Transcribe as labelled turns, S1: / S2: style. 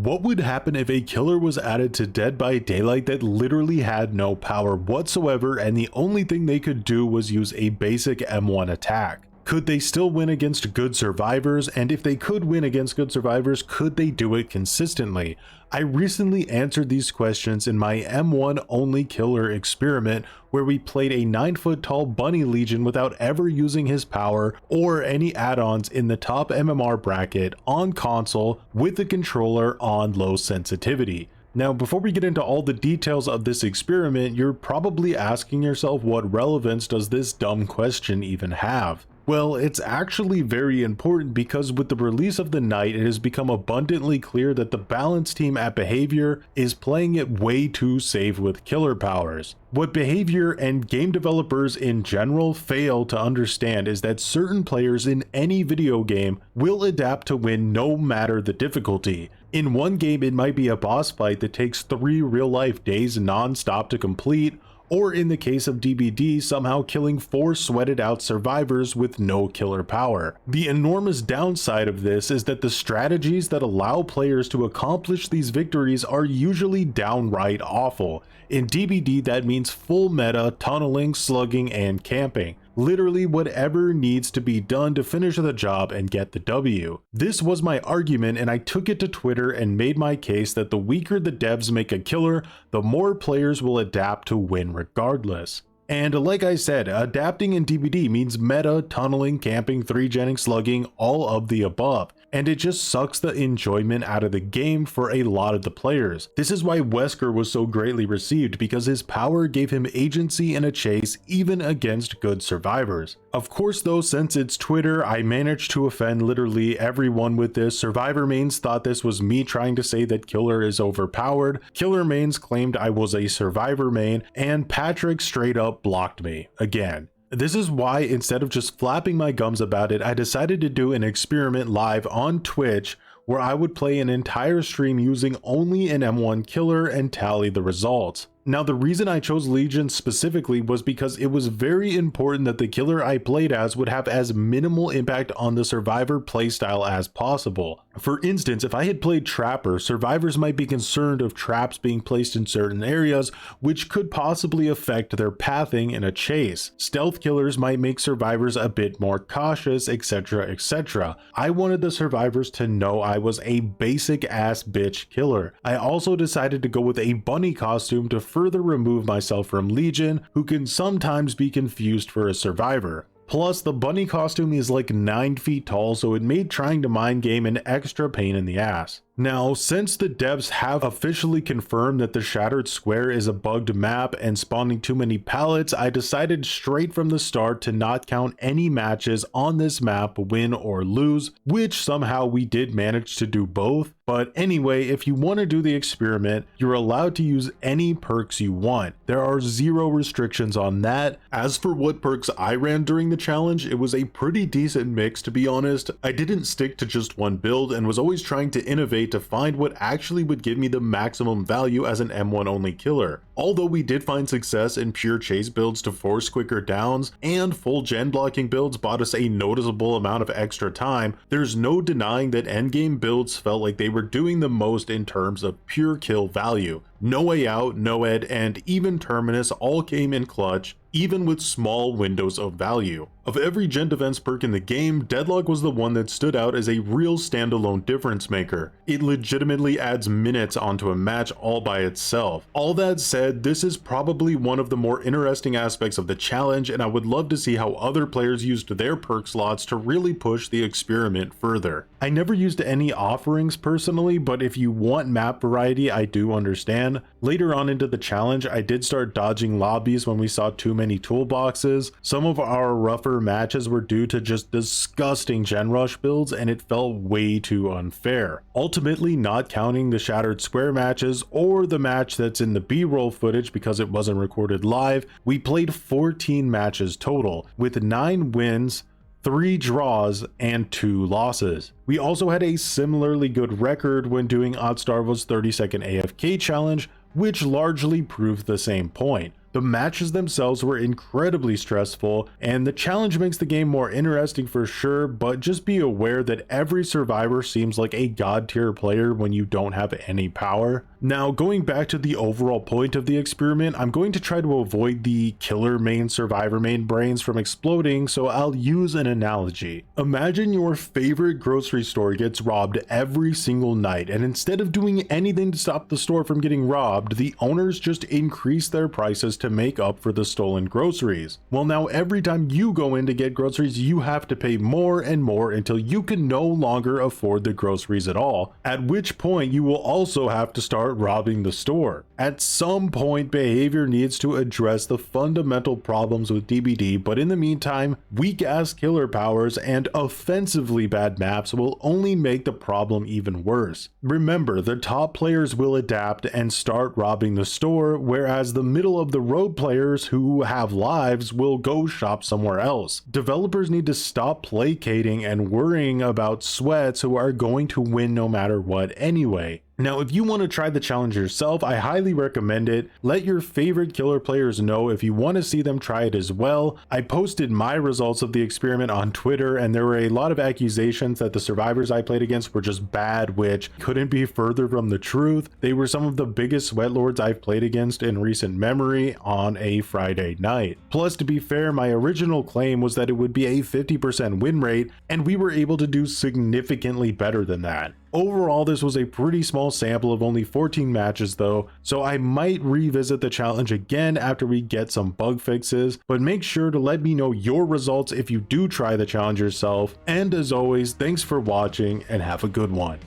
S1: What would happen if a killer was added to Dead by Daylight that literally had no power whatsoever and the only thing they could do was use a basic M1 attack? Could they still win against good survivors? And if they could win against good survivors, could they do it consistently? I recently answered these questions in my M1 only killer experiment, where we played a 9-foot tall bunny legion without ever using his power or any add-ons in the top MMR bracket on console with the controller on low sensitivity. Now, before we get into all the details of this experiment, you're probably asking yourself, what relevance does this dumb question even have? Well, it's actually very important because with the release of the Knight, it has become abundantly clear that the balance team at Behavior is playing it way too safe with killer powers. What Behavior and game developers in general fail to understand is that certain players in any video game will adapt to win no matter the difficulty. In one game, it might be a boss fight that takes 3 real-life days non-stop to complete, or in the case of DBD, somehow killing 4 sweated out survivors with no killer power. The enormous downside of this is that the strategies that allow players to accomplish these victories are usually downright awful. In DBD, that means full meta, tunneling, slugging, and camping. Literally whatever needs to be done to finish the job and get the W. This was my argument, and I took it to Twitter and made my case that the weaker the devs make a killer, the more players will adapt to win regardless. And like I said, adapting in DBD means meta, tunneling, camping, 3-genning, slugging, all of the above. And it just sucks the enjoyment out of the game for a lot of the players. This is why Wesker was so greatly received, because his power gave him agency in a chase even against good survivors. Of course though, since it's Twitter, I managed to offend literally everyone with this. Survivor mains thought this was me trying to say that Killer is overpowered, Killer mains claimed I was a Survivor main, and Patrick straight up blocked me again. This is why, instead of just flapping my gums about it, I decided to do an experiment live on Twitch where I would play an entire stream using only an M1 killer and tally the results. Now, the reason I chose Legion specifically was because it was very important that the killer I played as would have as minimal impact on the survivor playstyle as possible. For instance, if I had played Trapper, survivors might be concerned of traps being placed in certain areas, which could possibly affect their pathing in a chase. Stealth killers might make survivors a bit more cautious, etc, etc. I wanted the survivors to know I was a basic ass bitch killer. I also decided to go with a bunny costume to further remove myself from Legion, who can sometimes be confused for a survivor. Plus, the bunny costume is like 9 feet tall, so it made trying to mind game an extra pain in the ass. Now, since the devs have officially confirmed that the Shattered Square is a bugged map and spawning too many pallets, I decided straight from the start to not count any matches on this map, win or lose, which somehow we did manage to do both. But anyway, if you want to do the experiment, you're allowed to use any perks you want. There are 0 restrictions on that. As for what perks I ran during the challenge, it was a pretty decent mix, to be honest. I didn't stick to just one build and was always trying to innovate to find what actually would give me the maximum value as an M1 only killer. Although we did find success in pure chase builds to force quicker downs, and full gen blocking builds bought us a noticeable amount of extra time, there's no denying that endgame builds felt like they were doing the most in terms of pure kill value. No Way Out, Noed, and even Terminus all came in clutch, even with small windows of value. Of every gen defense perk in the game, Deadlock was the one that stood out as a real standalone difference maker. It legitimately adds minutes onto a match all by itself. All that said, this is probably one of the more interesting aspects of the challenge, and I would love to see how other players used their perk slots to really push the experiment further. I never used any offerings personally, but if you want map variety, I do understand. Later on into the challenge, I did start dodging lobbies when we saw too many toolboxes. Some of our rougher matches were due to just disgusting gen rush builds, and it felt way too unfair. Ultimately, not counting the Shattered Square matches or the match that's in the B-roll footage because it wasn't recorded live, we played 14 matches total, with 9 wins, 3 draws, and 2 losses. We also had a similarly good record when doing Otzdarva's 30-second AFK challenge, which largely proved the same point. The matches themselves were incredibly stressful, and the challenge makes the game more interesting for sure, but just be aware that every survivor seems like a god tier player when you don't have any power. Now, going back to the overall point of the experiment, I'm going to try to avoid the killer main survivor main brains from exploding, so I'll use an analogy. Imagine your favorite grocery store gets robbed every single night, and instead of doing anything to stop the store from getting robbed, the owners just increase their prices to make up for the stolen groceries. Well, now every time you go in to get groceries, you have to pay more and more until you can no longer afford the groceries at all, at which point you will also have to start robbing the store. At some point, behavior needs to address the fundamental problems with DBD, but in the meantime, weak ass killer powers and offensively bad maps will only make the problem even worse. Remember, the top players will adapt and start robbing the store, whereas the middle of the road players who have lives will go shop somewhere else. Developers need to stop placating and worrying about sweats who are going to win no matter what anyway. Now, if you want to try the challenge yourself, I highly recommend it. Let your favorite killer players know if you want to see them try it as well. I posted my results of the experiment on Twitter, and there were a lot of accusations that the survivors I played against were just bad, which couldn't be further from the truth. They were some of the biggest sweatlords I've played against in recent memory on a Friday night. Plus, to be fair, my original claim was that it would be a 50% win rate, and we were able to do significantly better than that. Overall, this was a pretty small sample of only 14 matches though, so I might revisit the challenge again after we get some bug fixes, but make sure to let me know your results if you do try the challenge yourself. And as always, thanks for watching and have a good one.